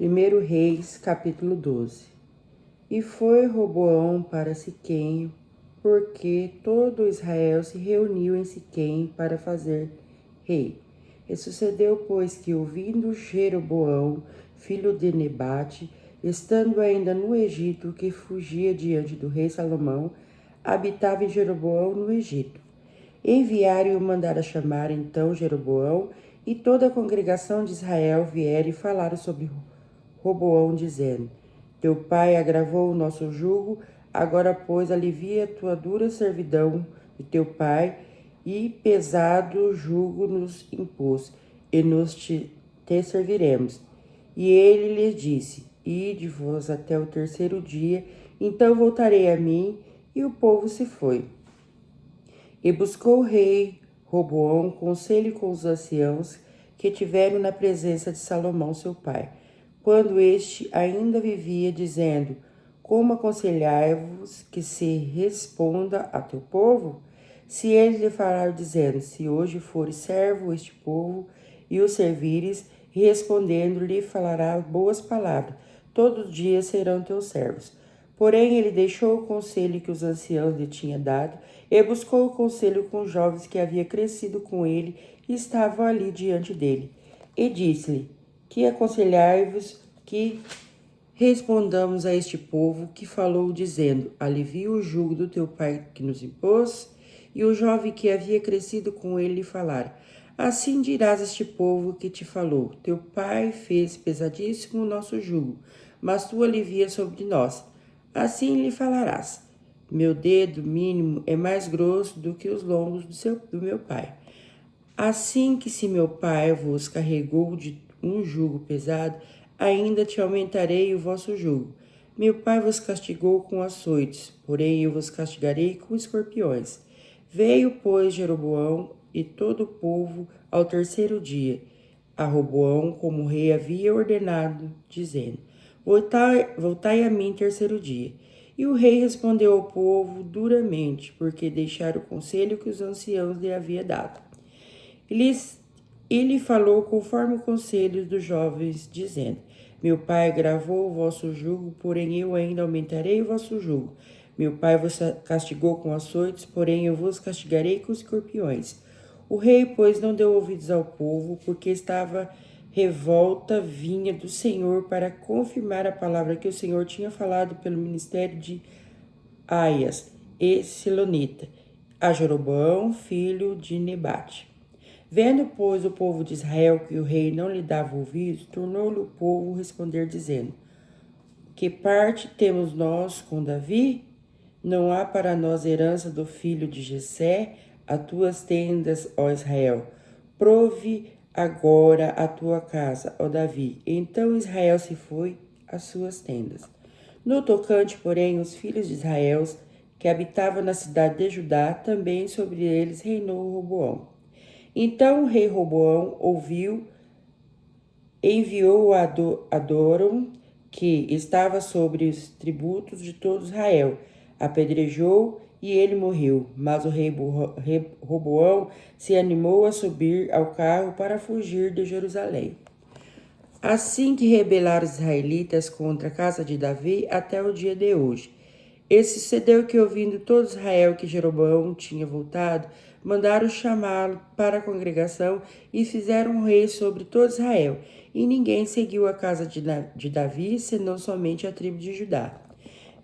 1 Reis, capítulo 12. E foi Roboão para Siquém, porque todo Israel se reuniu em Siquém para fazer rei. E sucedeu, pois, que ouvindo Jeroboão, filho de Nebate, estando ainda no Egito, que fugia diante do rei Salomão, habitava em Jeroboão no Egito. Enviaram e o mandaram chamar então Jeroboão, e toda a congregação de Israel vieram e falaram sobre Roboão, dizendo: Teu pai agravou o nosso jugo, agora, pois, alivia a tua dura servidão de teu pai, e pesado jugo nos impôs, e te serviremos. E ele lhes disse: Ide vós até o terceiro dia, então voltarei a mim. E o povo se foi. E buscou o rei Roboão conselho com os anciãos que tiveram na presença de Salomão seu pai, quando este ainda vivia, dizendo: Como aconselhai-vos que se responda a teu povo? Se ele lhe falar, dizendo: Se hoje fores servo este povo e o servires, e respondendo lhe falará boas palavras, todos os dias serão teus servos. Porém, ele deixou o conselho que os anciãos lhe tinham dado e buscou o conselho com os jovens que havia crescido com ele e estavam ali diante dele. E disse-lhe: Que aconselhai-vos que respondamos a este povo que falou, dizendo: Alivia o jugo do teu pai que nos impôs? E o jovem que havia crescido com ele lhe falara: Assim dirás a este povo que te falou: Teu pai fez pesadíssimo o nosso jugo, mas tu alivia sobre nós. Assim lhe falarás: Meu dedo mínimo é mais grosso do que os longos do meu pai. Assim que se meu pai vos carregou de um jugo pesado, ainda te aumentarei o vosso jugo. Meu pai vos castigou com açoites, porém eu vos castigarei com escorpiões. Veio, pois, Jeroboão e todo o povo ao terceiro dia a Roboão, como o rei havia ordenado, dizendo: Voltai a mim terceiro dia. E o rei respondeu ao povo duramente, porque deixaram o conselho que os anciãos lhe haviam dado. Ele falou conforme o conselho dos jovens, dizendo: Meu pai gravou o vosso jugo, porém eu ainda aumentarei o vosso jugo. Meu pai vos castigou com açoites, porém eu vos castigarei com escorpiões. O rei, pois, não deu ouvidos ao povo, porque estava revolta vinha do Senhor para confirmar a palavra que o Senhor tinha falado pelo ministério de Aias e Silonita, a Jeroboão, filho de Nebate. Vendo, pois, o povo de Israel que o rei não lhe dava ouvidos, tornou-lhe o povo responder, dizendo: Que parte temos nós com Davi? Não há para nós herança do filho de Jessé, as tuas tendas, ó Israel. Prove agora a tua casa, ó Davi. Então Israel se foi às suas tendas. No tocante, porém, os filhos de Israel, que habitavam na cidade de Judá, também sobre eles reinou Roboão. Então o rei Roboão enviou a Adoram, que estava sobre os tributos de todo Israel, apedrejou e ele morreu. Mas o rei Roboão se animou a subir ao carro para fugir de Jerusalém. Assim que rebelaram os israelitas contra a casa de Davi até o dia de hoje. E sucedeu que, ouvindo todo Israel que Jeroboão tinha voltado, mandaram chamá-lo para a congregação e fizeram um rei sobre todo Israel. E ninguém seguiu a casa de Davi, senão somente a tribo de Judá.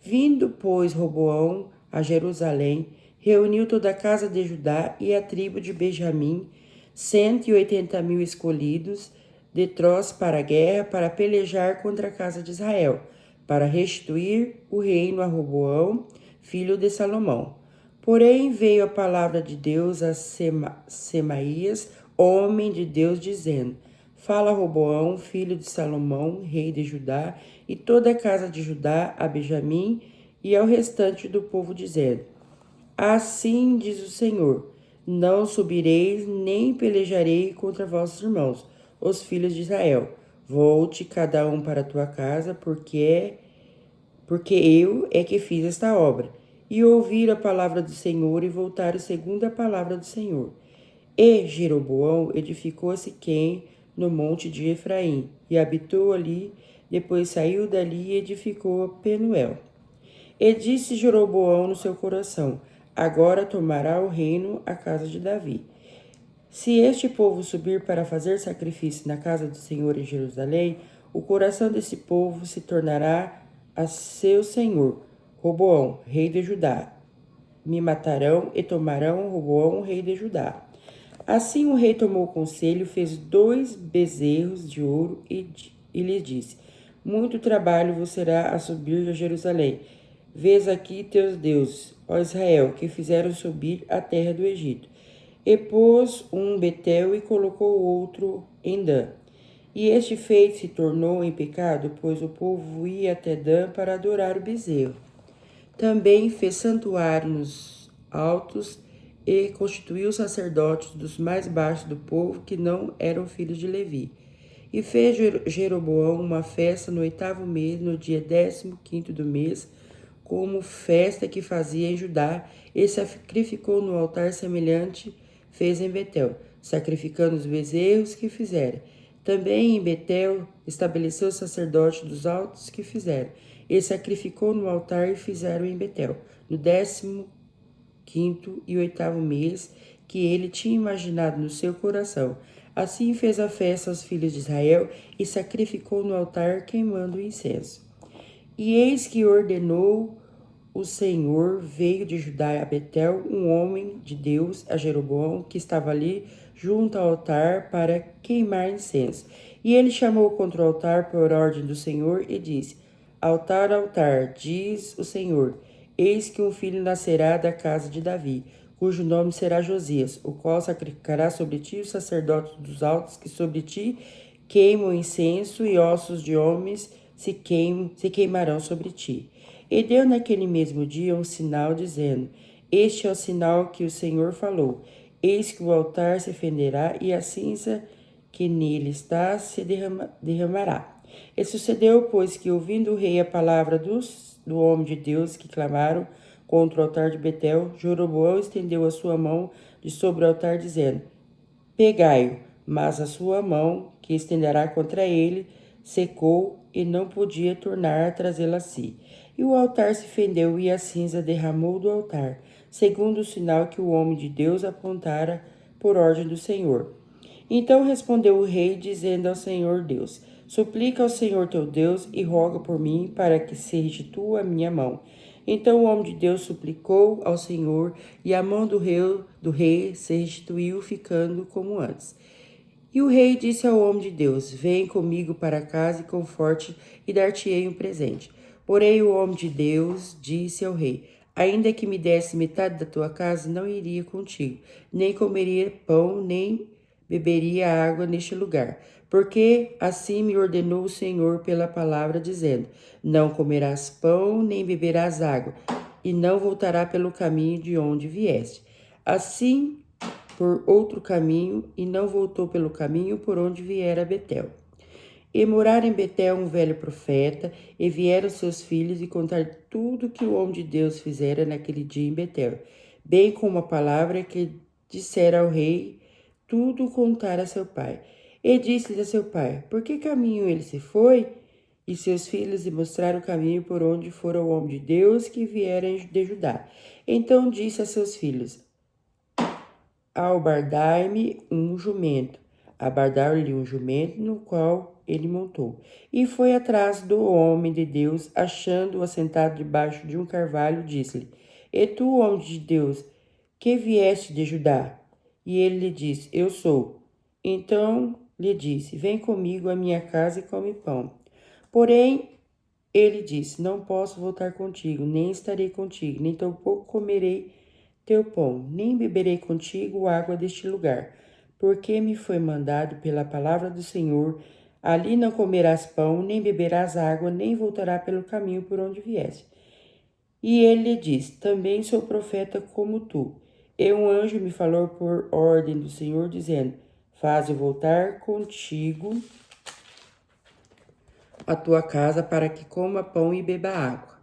Vindo, pois, Roboão a Jerusalém, reuniu toda a casa de Judá e a tribo de Benjamim, 180.000 escolhidos, de troço para a guerra, para pelejar contra a casa de Israel, para restituir o reino a Roboão, filho de Salomão. Porém veio a palavra de Deus a Semaías, homem de Deus, dizendo: Fala Roboão, filho de Salomão, rei de Judá, e toda a casa de Judá, a Benjamim e ao restante do povo, dizendo: Assim diz o Senhor: Não subireis, nem pelejarei contra vossos irmãos, os filhos de Israel. Volte cada um para a tua casa, porque eu é que fiz esta obra. E ouviram a palavra do Senhor e voltaram segundo a palavra do Senhor. E Jeroboão edificou a Siquém no monte de Efraim, e habitou ali Depois saiu dali e edificou Penuel. E disse Jeroboão no seu coração: agora tomará o reino a casa de Davi. Se este povo subir para fazer sacrifício na casa do Senhor em Jerusalém, o coração desse povo se tornará a seu senhor, Roboão, rei de Judá. Me matarão e tomarão Roboão, rei de Judá. Assim o rei tomou conselho, fez 2 bezerros de ouro e lhe disse: muito trabalho vos será a subir a Jerusalém. Vês aqui teus deuses, ó Israel, que fizeram subir a terra do Egito. E pôs um em Betel e colocou outro em Dan. E este feito se tornou em pecado, pois o povo ia até Dan para adorar o bezerro. Também fez santuário nos altos e constituiu sacerdotes dos mais baixos do povo, que não eram filhos de Levi. E fez Jeroboão uma festa no 8º mês, no dia 15º do mês, como festa que fazia em Judá, e sacrificou no altar semelhante fez em Betel, sacrificando os bezerros que fizera. Também em Betel estabeleceu o sacerdote dos altos que fizeram, e sacrificou no altar e fizeram em Betel, no 15º e 8º mês, que ele tinha imaginado no seu coração. Assim fez a festa aos filhos de Israel e sacrificou no altar queimando o incenso. E eis que ordenou o Senhor, veio de Judá a Betel um homem de Deus, a Jeroboão, que estava ali junto ao altar para queimar incenso. E ele chamou contra o altar por ordem do Senhor e disse: altar, altar, diz o Senhor, eis que um filho nascerá da casa de Davi, cujo nome será Josias, o qual sacrificará sobre ti os sacerdotes dos altos que sobre ti queimam incenso, e ossos de homens se queimarão sobre ti. E deu naquele mesmo dia um sinal, dizendo: este é o sinal que o Senhor falou. Eis que o altar se fenderá, e a cinza que nele está se derramará. E sucedeu, pois, que, ouvindo o rei a palavra do homem de Deus que clamaram contra o altar de Betel, Jeroboão estendeu a sua mão de sobre o altar, dizendo: pegai-o. Mas a sua mão, que estenderá contra ele, secou, e não podia tornar a trazê-la a si. E o altar se fendeu, e a cinza derramou do altar, segundo o sinal que o homem de Deus apontara por ordem do Senhor. Então respondeu o rei, dizendo ao Senhor Deus: suplica ao Senhor teu Deus e roga por mim, para que se restitua a minha mão. Então o homem de Deus suplicou ao Senhor, e a mão do rei se restituiu, ficando como antes. E o rei disse ao homem de Deus: vem comigo para casa e conforte, e dar-te-ei um presente. Porém o homem de Deus disse ao rei: ainda que me desse metade da tua casa, não iria contigo, nem comeria pão, nem beberia água neste lugar. Porque assim me ordenou o Senhor pela palavra, dizendo: não comerás pão, nem beberás água, e não voltará pelo caminho de onde vieste. Assim por outro caminho, e não voltou pelo caminho por onde viera Betel. E morara em Betel um velho profeta, e vieram seus filhos e contar tudo que o homem de Deus fizera naquele dia em Betel, bem como a palavra que dissera ao rei, tudo contara a seu pai. E disse-lhe a seu pai: por que caminho ele se foi? E seus filhos lhe mostraram o caminho por onde fora o homem de Deus que viera de Judá. Então disse a seus filhos: albardai-me um jumento. Abardaram-lhe um jumento, no qual ele montou. E foi atrás do homem de Deus, achando-o assentado debaixo de um carvalho, disse-lhe: e tu, homem de Deus, que vieste de Judá? E ele lhe disse: eu sou. Então lhe disse: vem comigo à minha casa e come pão. Porém, ele disse: não posso voltar contigo, nem estarei contigo, nem tampouco comerei teu pão, nem beberei contigo água deste lugar, porque me foi mandado pela palavra do Senhor: ali não comerás pão, nem beberás água, nem voltará pelo caminho por onde vieste. E ele lhe disse: também sou profeta como tu. E um anjo me falou por ordem do Senhor, dizendo: faze voltar contigo a tua casa, para que coma pão e beba água.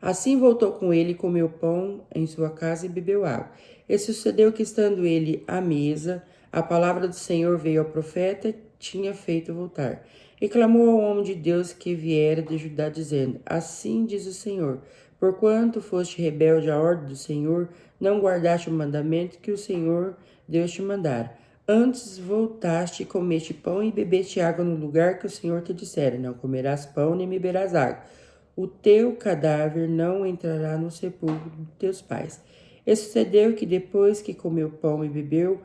Assim voltou com ele, comeu pão em sua casa e bebeu água. E sucedeu que, estando ele à mesa, a palavra do Senhor veio ao profeta, tinha feito voltar. E clamou ao homem de Deus que viera de Judá, dizendo: Assim diz o Senhor, porquanto foste rebelde à ordem do Senhor, não guardaste o mandamento que o Senhor Deus te mandara. Antes voltaste e comeste pão e bebeste água no lugar que o Senhor te dissera: Não comerás pão nem beberás água. O teu cadáver não entrará no sepulcro de teus pais. E sucedeu que depois que comeu pão e bebeu,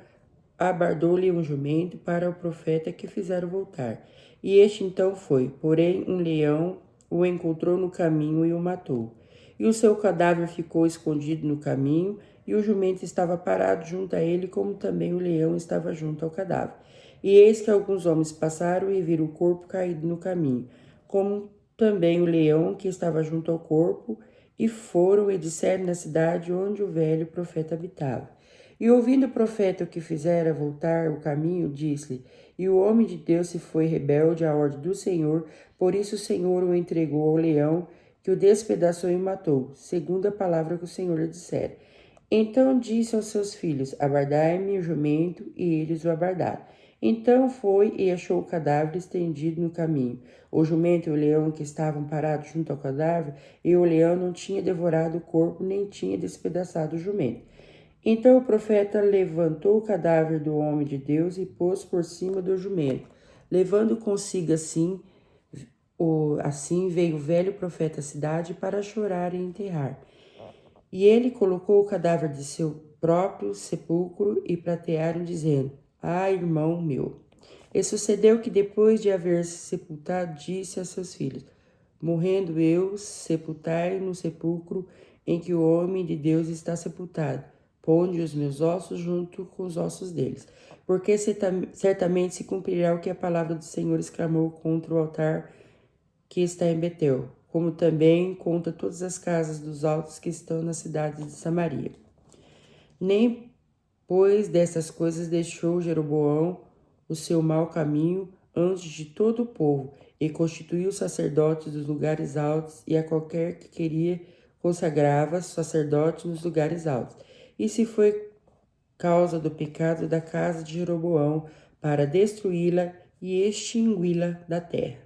abardou-lhe um jumento para o profeta que fizeram voltar. E este então foi, porém um leão o encontrou no caminho e o matou. E o seu cadáver ficou escondido no caminho, e o jumento estava parado junto a ele, como também o leão estava junto ao cadáver. E eis que alguns homens passaram e viram o corpo caído no caminho, como também o leão que estava junto ao corpo, e foram e disseram na cidade onde o velho profeta habitava. E ouvindo o profeta o que fizera voltar o caminho, disse-lhe: E o homem de Deus se foi rebelde à ordem do Senhor, por isso o Senhor o entregou ao leão, que o despedaçou e matou, segundo a palavra que o Senhor lhe dissera. Então disse aos seus filhos: Abardai-me o jumento, e eles o abardaram. Então foi e achou o cadáver estendido no caminho. O jumento e o leão que estavam parados junto ao cadáver, e o leão não tinha devorado o corpo, nem tinha despedaçado o jumento. Então o profeta levantou o cadáver do homem de Deus e pôs por cima do jumento, levando consigo assim veio o velho profeta à cidade para chorar e enterrar. E ele colocou o cadáver de seu próprio sepulcro e pratearam, dizendo: Ah, irmão meu. E sucedeu que depois de haver-se sepultado, disse a seus filhos: Morrendo eu, sepultai no sepulcro em que o homem de Deus está sepultado. Ponde os meus ossos junto com os ossos deles. Porque certamente se cumprirá o que a palavra do Senhor exclamou contra o altar que está em Betel, como também contra todas as casas dos altos que estão na cidade de Samaria. Nem, pois, dessas coisas deixou Jeroboão o seu mau caminho antes de todo o povo, e constituiu sacerdotes dos lugares altos, e a qualquer que queria consagrava sacerdotes nos lugares altos. E se foi causa do pecado da casa de Jeroboão, para destruí-la e extingui-la da terra.